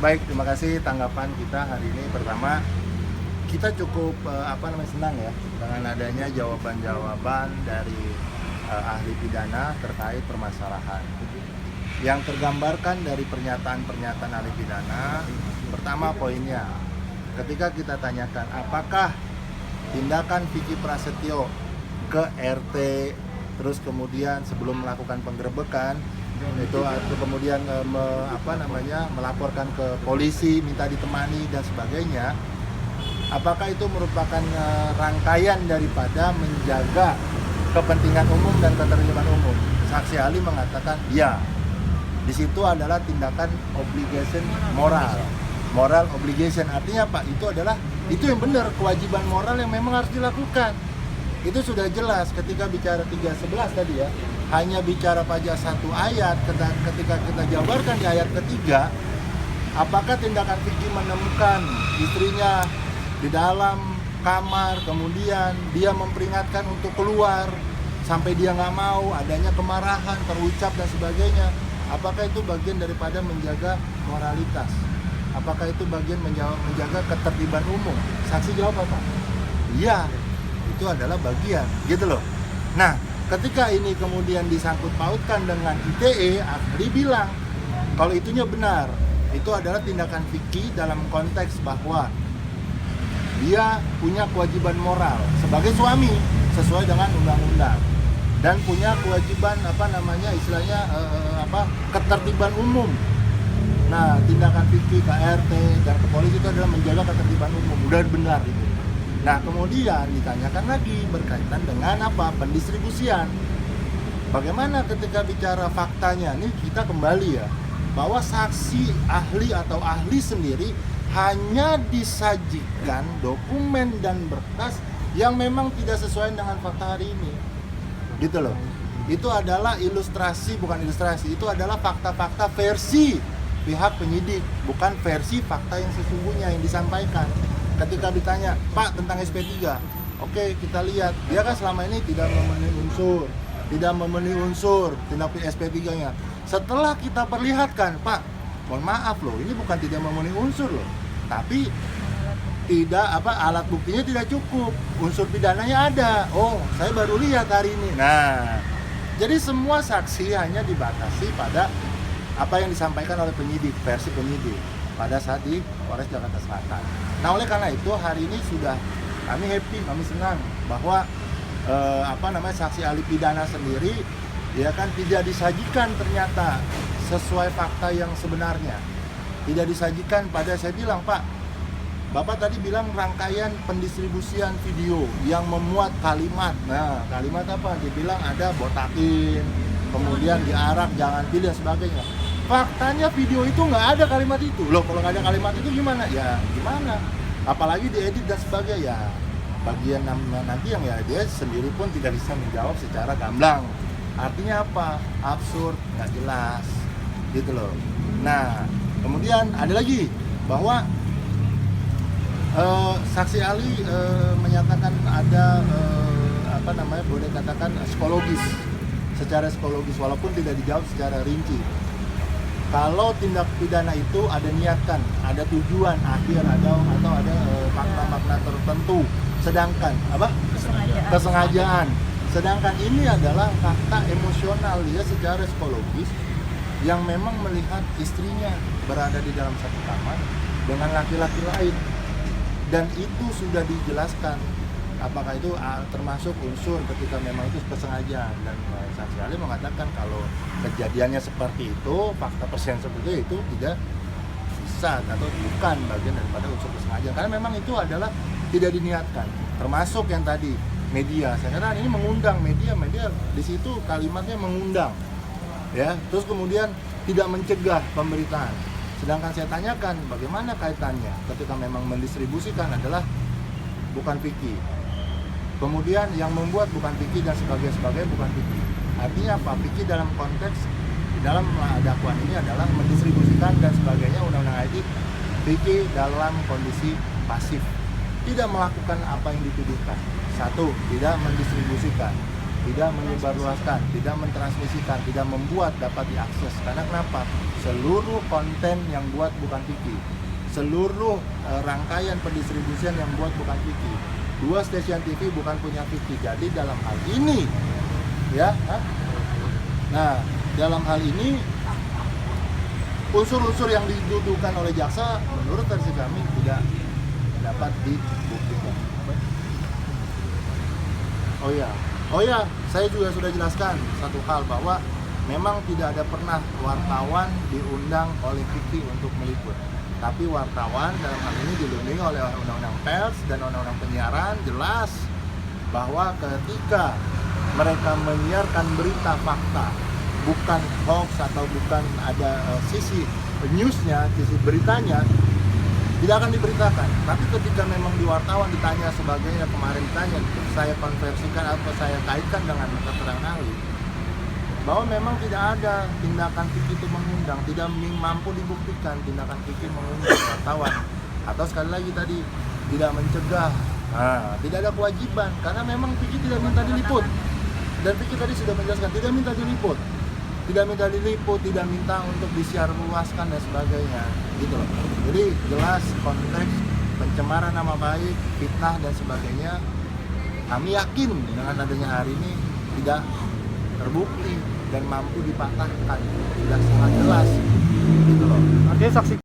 baik, terima kasih tanggapan kita hari ini. Pertama, kita cukup senang ya dengan adanya jawaban-jawaban dari ahli pidana terkait permasalahan yang tergambarkan dari pernyataan-pernyataan ahli pidana. Pertama poinnya, ketika kita tanyakan apakah tindakan Vicky Prasetyo ke RT terus kemudian sebelum melakukan penggerebekan itu atau kemudian melaporkan ke polisi, minta ditemani dan sebagainya, apakah itu merupakan rangkaian daripada menjaga kepentingan umum dan ketertiban umum? Saksi ahli mengatakan ya, di situ adalah tindakan obligation moral obligation. Artinya apa? Itu yang benar, kewajiban moral yang memang harus dilakukan. Itu sudah jelas ketika bicara 311 tadi ya, hanya bicara pajak satu ayat. Ketika kita jabarkan di ayat ketiga, apakah tindakan Vicky menemukan istrinya di dalam kamar, kemudian dia memperingatkan untuk keluar sampai dia nggak mau, adanya kemarahan terucap dan sebagainya, apakah itu bagian daripada menjaga moralitas? Apakah itu bagian menjaga ketertiban umum? Saksi jawab apa? Iya, itu adalah bagian, gitu loh. Nah, ketika ini kemudian disangkut pautkan dengan ITE, ahli bilang kalau itunya benar, itu adalah tindakan Vicky dalam konteks bahwa dia punya kewajiban moral sebagai suami sesuai dengan undang-undang dan punya kewajiban ketertiban umum. Nah, tindakan Vicky ke RT dan ke polisi itu adalah menjaga ketertiban umum. Udah benar itu. Nah, kemudian ditanyakan lagi berkaitan dengan pendistribusian. Bagaimana ketika bicara faktanya? Ini kita kembali ya, bahwa saksi ahli atau ahli sendiri hanya disajikan dokumen dan berkas yang memang tidak sesuai dengan fakta hari ini. Gitu loh. Itu adalah bukan ilustrasi, itu adalah fakta-fakta versi pihak penyidik, bukan versi fakta yang sesungguhnya yang disampaikan. Ketika ditanya, Pak, tentang SP3, oke, kita lihat, dia kan selama ini tidak memenuhi unsur tindak SP3-nya. Setelah kita perlihatkan, Pak, mohon maaf loh, ini bukan tidak memenuhi unsur loh, tapi alat buktinya tidak cukup, unsur pidananya ada. Oh, saya baru lihat hari ini. Nah, jadi semua saksi hanya dibatasi pada apa yang disampaikan oleh penyidik, versi penyidik pada saat di Polres Jakarta Selatan. Nah, oleh karena itu hari ini kami happy, kami senang bahwa saksi ahli pidana sendiri ya kan tidak disajikan ternyata sesuai fakta yang sebenarnya. Tidak disajikan saya bilang, Pak, Bapak tadi bilang rangkaian pendistribusian video yang memuat kalimat. Nah, kalimat apa? Dibilang ada botakin, kemudian diarak, jangan pilih dan sebagainya. Faktanya video itu nggak ada kalimat itu. Loh, kalau nggak ada kalimat itu gimana? Ya gimana? Apalagi diedit dan sebagainya. Ya, bagian nanti yang ya dia sendiri pun tidak bisa menjawab secara gamblang. Artinya apa? Absurd, nggak jelas, gitu loh. Nah, kemudian ada lagi bahwa saksi ahli menyatakan ada boleh katakan secara psikologis walaupun tidak dijawab secara rinci. Kalau tindak pidana itu ada niatan, ada tujuan akhir atau ada makna-makna tertentu, sedangkan kesengajaan. Sedangkan ini adalah fakta emosional dia secara psikologis yang memang melihat istrinya berada di dalam satu kamar dengan laki-laki lain. Dan itu sudah dijelaskan apakah itu termasuk unsur ketika memang itu kesengajaan. Dan saksi ahli mengatakan kalau kejadiannya seperti itu, fakta persidangan seperti itu tidak bisa atau bukan bagian daripada unsur kesengajaan, karena memang itu adalah tidak diniatkan. Termasuk yang tadi media, saya kira ini mengundang media di situ kalimatnya mengundang ya, terus kemudian tidak mencegah pemberitaan. Sedangkan saya tanyakan bagaimana kaitannya ketika memang mendistribusikan adalah bukan Vicky, kemudian yang membuat bukan Vicky dan sebagainya bukan Vicky. Artinya apa? Vicky dalam konteks di dalam dakwaan ini adalah mendistribusikan dan sebagainya, undang-undang IT. Vicky dalam kondisi pasif, tidak melakukan apa yang dituduhkan. Satu, tidak mendistribusikan. tidak menyebarluaskan, tidak mentransmisikan, tidak membuat dapat diakses. Karena kenapa? Seluruh konten yang buat bukan Vicky, seluruh rangkaian pendistribusian yang buat bukan Vicky, 2 stasiun TV bukan punya Vicky. Jadi dalam hal ini, ya, nah dalam hal ini unsur-unsur yang didudukan oleh jaksa menurut versi kami tidak dapat dibuktikan. Oh ya, saya juga sudah jelaskan satu hal bahwa memang tidak ada pernah wartawan diundang oleh Vicky untuk meliput. Tapi wartawan dalam hal ini dilindungi oleh Undang-Undang Pers dan Undang-Undang Penyiaran, jelas bahwa ketika mereka menyiarkan berita fakta, bukan hoax atau bukan ada sisi newsnya, sisi beritanya, tidak akan diberitakan. Tapi ketika memang di wartawan ditanya sebagainya, kemarin ditanya, saya konversikan atau saya kaitkan dengan keterangan ahli bahwa memang tidak ada tindakan Vicky itu mengundang, tidak mampu dibuktikan tindakan Vicky mengundang wartawan, atau sekali lagi tadi tidak mencegah. Tidak ada kewajiban karena memang Vicky tidak minta diliput, dan Vicky tadi sudah menjelaskan tidak minta diliput, tidak minta untuk disiar luaskan dan sebagainya, gitu loh. Jadi jelas konteks pencemaran nama baik, fitnah dan sebagainya, kami yakin dengan adanya hari ini tidak terbukti dan mampu dipatahkan, sudah sangat jelas, gitu loh. Artinya saksi